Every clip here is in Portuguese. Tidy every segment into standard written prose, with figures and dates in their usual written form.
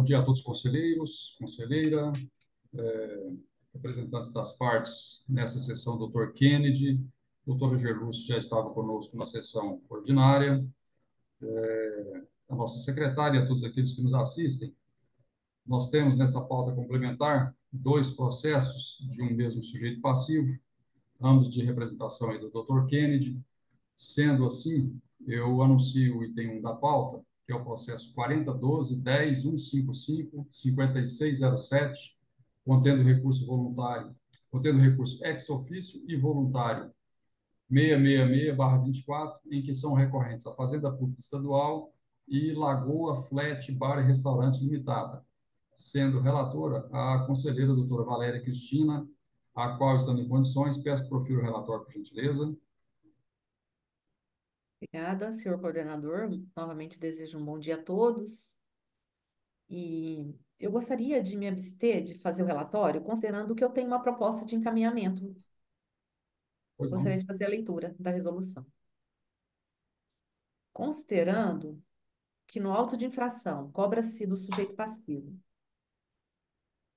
Bom dia a todos os conselheiros, conselheira, representantes das partes nessa sessão, doutor Kennedy, doutor Roger Lúcio já estava conosco na sessão ordinária, a nossa secretária, todos aqueles que nos assistem. Nós temos nessa pauta complementar dois processos de um mesmo sujeito passivo, ambos de representação aí do doutor Kennedy. Sendo assim, eu anuncio o item 1 da pauta, que é o processo 4012-10-155-5607, contendo recurso voluntário, contendo recurso ex officio e voluntário 666/24, em que são recorrentes a Fazenda Pública Estadual e Lagoa Flat Bar e Restaurante Limitada, sendo relatora a conselheira doutora Valéria Cristina, a qual, estando em condições, peço que profira o relatório, por gentileza. Obrigada, senhor coordenador. Novamente desejo um bom dia a todos. E eu gostaria de me abster de fazer o relatório, considerando que eu tenho uma proposta de encaminhamento. Pois Gostaria não. de fazer a leitura da resolução. Considerando que no auto de infração cobra-se do sujeito passivo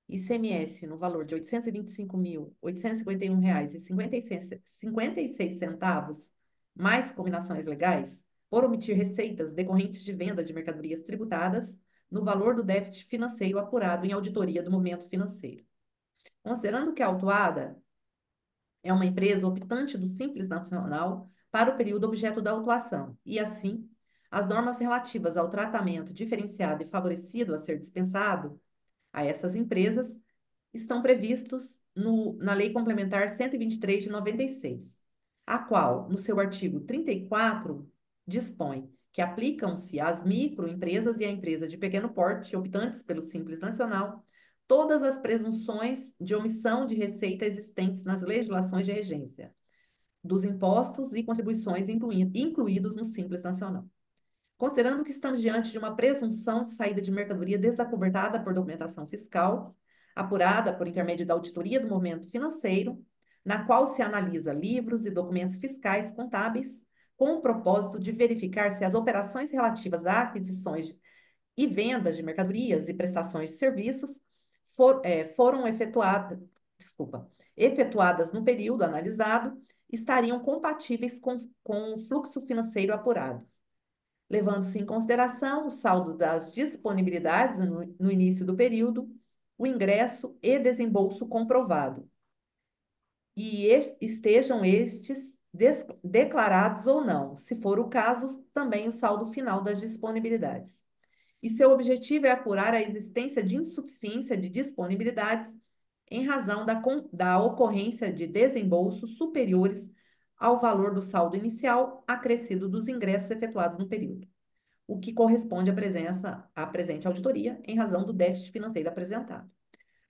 ICMS no valor de R$ 825.851,56, mais combinações legais, por omitir receitas decorrentes de venda de mercadorias tributadas no valor do déficit financeiro apurado em auditoria do movimento financeiro. Considerando que a autuada é uma empresa optante do Simples Nacional para o período objeto da autuação, e assim, as normas relativas ao tratamento diferenciado e favorecido a ser dispensado a essas empresas estão previstos na Lei Complementar 123 de 96, a qual, no seu artigo 34, dispõe que aplicam-se às microempresas e à empresa de pequeno porte optantes pelo Simples Nacional todas as presunções de omissão de receita existentes nas legislações de regência dos impostos e contribuições incluídos no Simples Nacional. Considerando que estamos diante de uma presunção de saída de mercadoria desacobertada por documentação fiscal, apurada por intermédio da auditoria do movimento financeiro, na qual se analisa livros e documentos fiscais contábeis, com o propósito de verificar se as operações relativas a aquisições e vendas de mercadorias e prestações de serviços foram efetuadas no período analisado, estariam compatíveis com o fluxo financeiro apurado, levando-se em consideração o saldo das disponibilidades no início do período, o ingresso e desembolso comprovado, e estejam estes declarados ou não, se for o caso, também o saldo final das disponibilidades. E seu objetivo é apurar a existência de insuficiência de disponibilidades em razão da ocorrência de desembolsos superiores ao valor do saldo inicial acrescido dos ingressos efetuados no período, o que corresponde à presente auditoria em razão do déficit financeiro apresentado.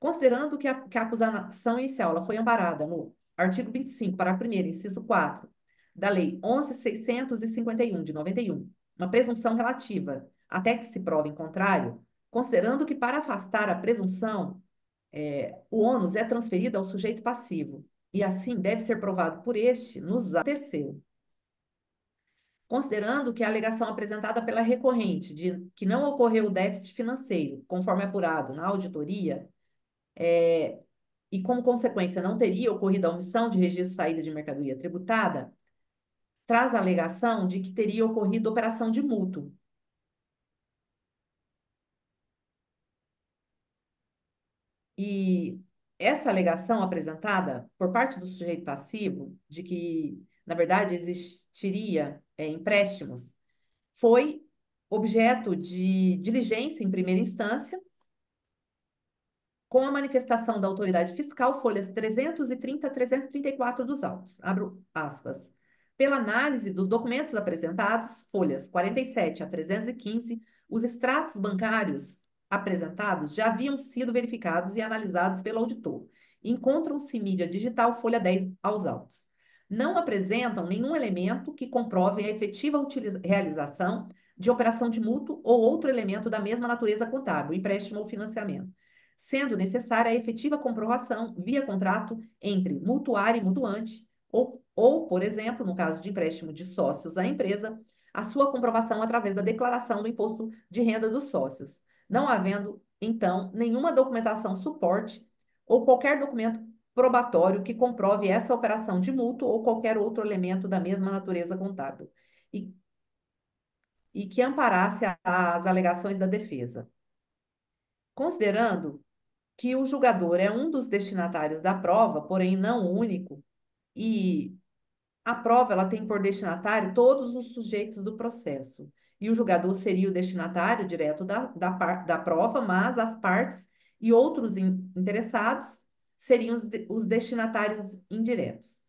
Considerando que a acusação inicial ela foi amparada no artigo 25, parágrafo 1º, inciso 4, da Lei 11.651, de 91, uma presunção relativa até que se prove em contrário, considerando que para afastar a presunção, o ônus é transferido ao sujeito passivo, e assim deve ser provado por este nos atos terceiro. Considerando que a alegação apresentada pela recorrente de que não ocorreu o déficit financeiro, conforme apurado na auditoria, e como consequência não teria ocorrido a omissão de registro de saída de mercadoria tributada, traz a alegação de que teria ocorrido operação de mútuo. E essa alegação apresentada por parte do sujeito passivo, de que, na verdade, existiria empréstimos, foi objeto de diligência em primeira instância, com a manifestação da autoridade fiscal, folhas 330 a 334 dos autos, abro aspas. Pela análise dos documentos apresentados, folhas 47 a 315, os extratos bancários apresentados já haviam sido verificados e analisados pelo auditor. Encontram-se em mídia digital, folha 10 aos autos. Não apresentam nenhum elemento que comprove a efetiva realização de operação de mútuo ou outro elemento da mesma natureza contábil, empréstimo ou financiamento, sendo necessária a efetiva comprovação via contrato entre mutuário e mutuante, por exemplo, no caso de empréstimo de sócios à empresa, a sua comprovação através da declaração do imposto de renda dos sócios, não havendo, então, nenhuma documentação suporte ou qualquer documento probatório que comprove essa operação de mútuo ou qualquer outro elemento da mesma natureza contábil, e, e que amparasse as alegações da defesa. Considerando que o julgador é um dos destinatários da prova, porém não o único, e a prova ela tem por destinatário todos os sujeitos do processo. E o julgador seria o destinatário direto da prova, mas as partes e outros interessados seriam os destinatários indiretos.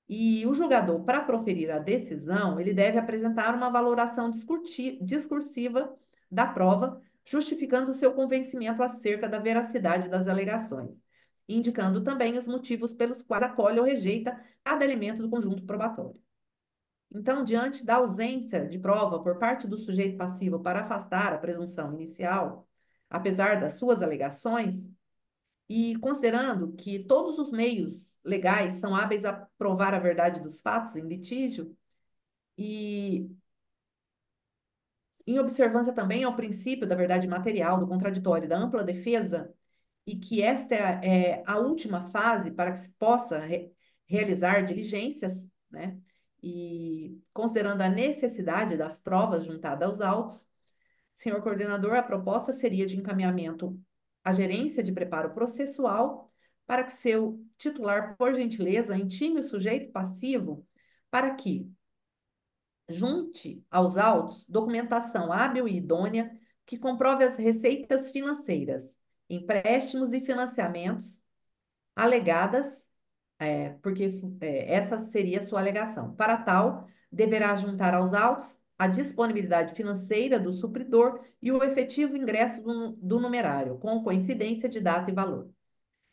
E o julgador, para proferir a decisão, ele deve apresentar uma valoração discursiva da prova, justificando seu convencimento acerca da veracidade das alegações, indicando também os motivos pelos quais acolhe ou rejeita cada elemento do conjunto probatório. Então, diante da ausência de prova por parte do sujeito passivo para afastar a presunção inicial, apesar das suas alegações, e considerando que todos os meios legais são hábeis a provar a verdade dos fatos em litígio, e em observância também ao princípio da verdade material, do contraditório e da ampla defesa, e que esta é a última fase para que se possa realizar diligências, né? E considerando a necessidade das provas juntadas aos autos, senhor coordenador, a proposta seria de encaminhamento à gerência de preparo processual para que seu titular, por gentileza, intime o sujeito passivo para que junte aos autos documentação hábil e idônea que comprove as receitas financeiras, empréstimos e financiamentos alegadas, porque essa seria a sua alegação. Para tal, deverá juntar aos autos a disponibilidade financeira do supridor e o efetivo ingresso do numerário, com coincidência de data e valor.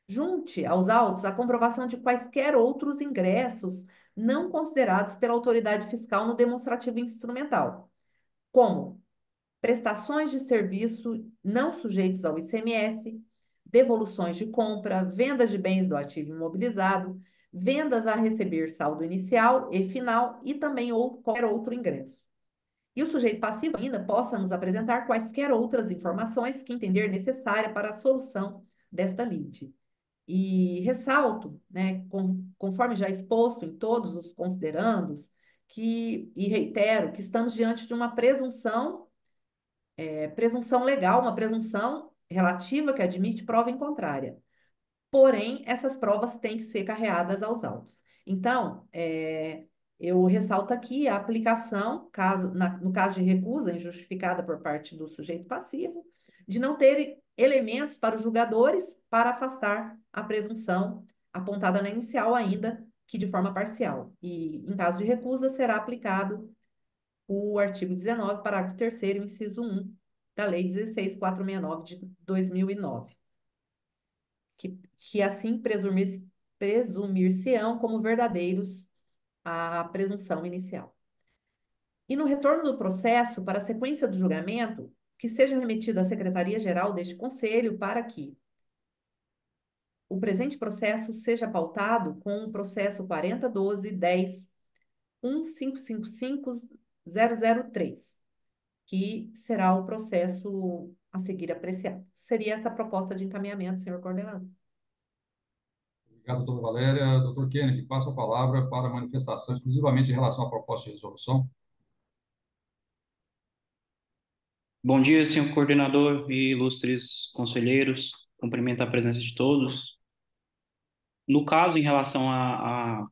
Junte aos autos a comprovação de quaisquer outros ingressos não considerados pela autoridade fiscal no demonstrativo instrumental, como prestações de serviço não sujeitos ao ICMS, devoluções de compra, vendas de bens do ativo imobilizado, vendas a receber saldo inicial e final e também qualquer outro ingresso. E o sujeito passivo ainda possa nos apresentar quaisquer outras informações que entender necessária para a solução desta lide. E ressalto, né, conforme já exposto em todos os considerandos, e reitero que estamos diante de uma presunção legal, uma presunção relativa que admite prova em contrária. Porém, essas provas têm que ser carreadas aos autos. Então, eu ressalto aqui a aplicação, no caso de recusa injustificada por parte do sujeito passivo, de não ter elementos para os julgadores para afastar a presunção apontada na inicial, ainda que de forma parcial. E, em caso de recusa, será aplicado o artigo 19, parágrafo 3º, inciso 1, da Lei 16.469 de 2009, que assim presumir-se-ão como verdadeiros a presunção inicial. E no retorno do processo, para a sequência do julgamento, que seja remetido à Secretaria-Geral deste Conselho para que o presente processo seja pautado com o processo 4012-10-1555003, que será o processo a seguir apreciado. Seria essa a proposta de encaminhamento, senhor coordenador. Obrigado, doutora Valéria. Doutor Kennedy, passo a palavra para a manifestação exclusivamente em relação à proposta de resolução. Bom dia, senhor coordenador e ilustres conselheiros. Cumprimento a presença de todos. No caso, em relação à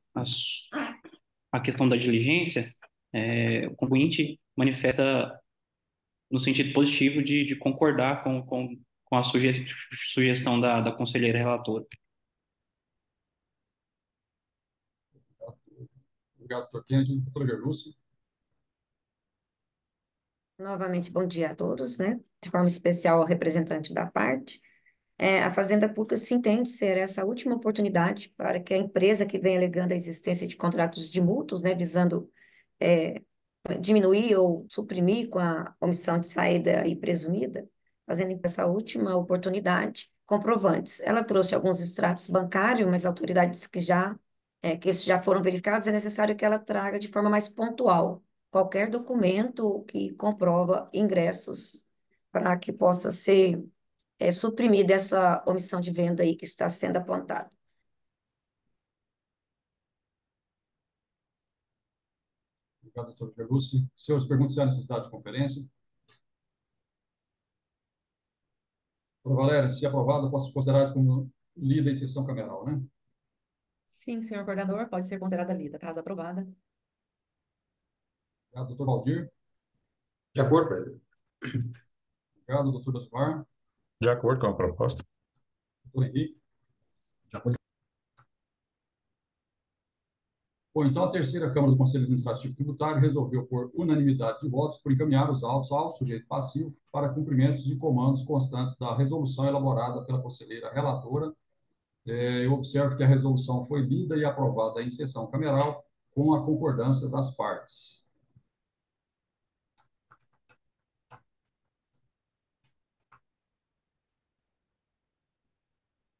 questão da diligência, o contribuinte manifesta no sentido positivo de concordar com a sugestão da conselheira relatora. Obrigado, doutor Kennedy. Doutora Gerlúcia. Novamente, bom dia a todos, né? De forma especial ao representante da parte. A Fazenda Pública se entende ser essa última oportunidade para que a empresa que vem alegando a existência de contratos de mútuos, né, visando é, diminuir ou suprimir com a omissão de saída aí presumida, fazendo essa última oportunidade, comprovantes. Ela trouxe alguns extratos bancários, mas autoridades que esses já foram verificados, é necessário que ela traga de forma mais pontual qualquer documento que comprova ingressos para que possa ser suprimida essa omissão de venda aí que está sendo apontada. Obrigado, doutor Gerlúcio. Senhores, perguntam se há necessidade de conferência. Doutora Valéria, se aprovado, posso considerar como lida em sessão cameral, né? Sim, senhor coordenador, pode ser considerada lida. Caso aprovada. Obrigado, doutor Valdir. De acordo, presidente. Obrigado, doutor Josimar. De acordo com a proposta. Doutor Henrique. De acordo. Bom, então a terceira Câmara do Conselho Administrativo Tributário resolveu, por unanimidade de votos, por encaminhar os autos ao sujeito passivo para cumprimento de comandos constantes da resolução elaborada pela conselheira relatora. Eu observo que a resolução foi lida e aprovada em sessão cameral com a concordância das partes.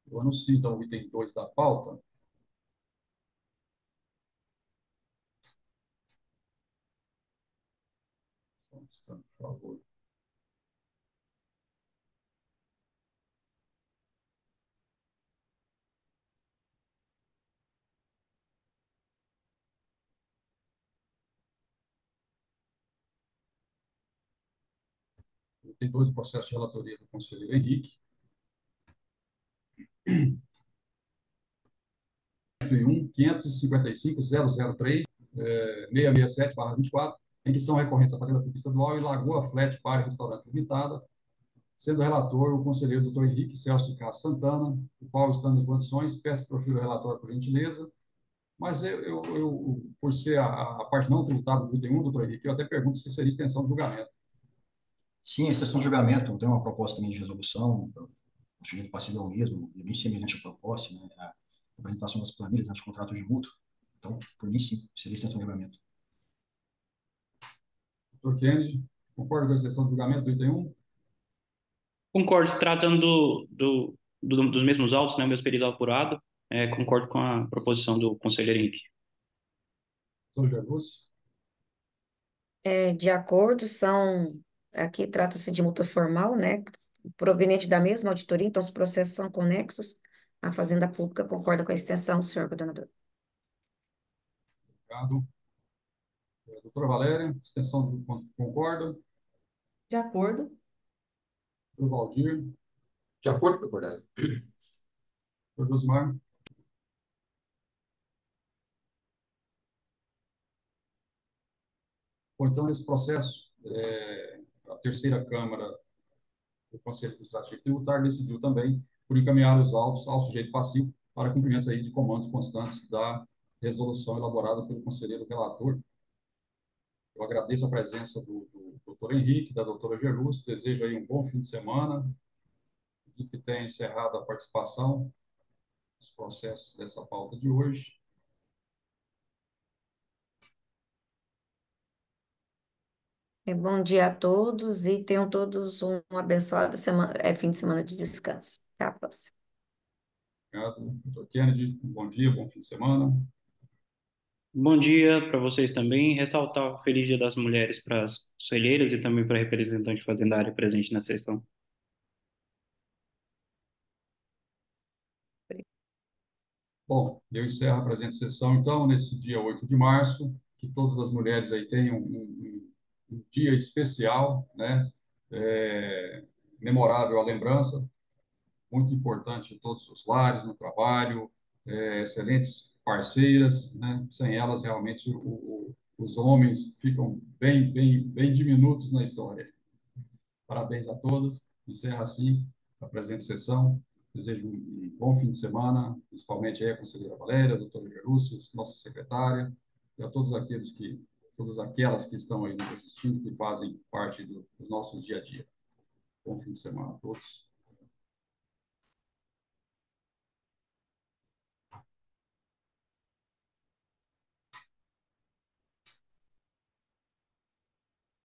Eu anuncio, então, o item 2 da pauta. Só um instante, por favor. Item 2 do processo de relatoria do conselheiro Henrique. 555.003, 667/24, em que são recorrentes a Fazenda Pública Estadual e Lagoa Flat Bar e Restaurante Limitada, sendo relator o conselheiro doutor Henrique Celso de Castro Santana, o qual, estando em condições, peço que profira o relatório por gentileza, mas por ser a parte não tributada do item 1, doutor Henrique, eu até pergunto se seria extensão de julgamento. Sim, a exceção de julgamento tem uma proposta também de resolução, o sujeito passivo é o mesmo, é bem semelhante à proposta, né, a apresentação das planilhas, de contratos de mútuo. Então, por mim, sim, seria extensão de julgamento. Doutor Kennedy, concorda com a extensão de julgamento do item 1? Concordo, se tratando dos mesmos autos, né, o mesmo período apurado, concordo com a proposição do conselheiro Henrique. Doutor Gerlúcio? De acordo, aqui trata-se de multa formal, né, proveniente da mesma auditoria, então os processos são conexos. A Fazenda Pública concorda com a extensão, senhor coordenador. Obrigado. Doutora Valéria, extensão de concorda? De acordo. Doutor Valdir? De acordo com o coordenador. Doutor Josimar? Bom, então, nesse processo, a terceira Câmara do Conselho Administrativo Tributário decidiu também por encaminhar os autos ao sujeito passivo para cumprimentos aí de comandos constantes da resolução elaborada pelo conselheiro relator. Eu agradeço a presença do doutor Henrique, da doutora Gerlúcio, desejo aí um bom fim de semana, e que tenha encerrado a participação nos processos dessa pauta de hoje. Bom dia a todos e tenham todos um abençoado fim de semana de descanso. Até a próxima. Obrigado, doutor Kennedy. Bom dia, bom fim de semana. Bom dia para vocês também. Ressaltar o Feliz Dia das Mulheres para as conselheiras e também para a representante fazendária presente na sessão. Bom, eu encerro a presente sessão, então, nesse dia 8 de março, que todas as mulheres aí tenham um dia especial, né? Memorável a lembrança, muito importante em todos os lares, no trabalho, excelentes parceiras, né? Sem elas, realmente, os homens ficam bem diminutos na história. Parabéns a todas. Encerra assim a presente sessão. Desejo um bom fim de semana, principalmente aí a conselheira Valéria, a doutora Gerúcia, nossa secretária, e a todas aquelas que estão aí nos assistindo, que fazem parte do nosso dia a dia. Bom fim de semana a todos.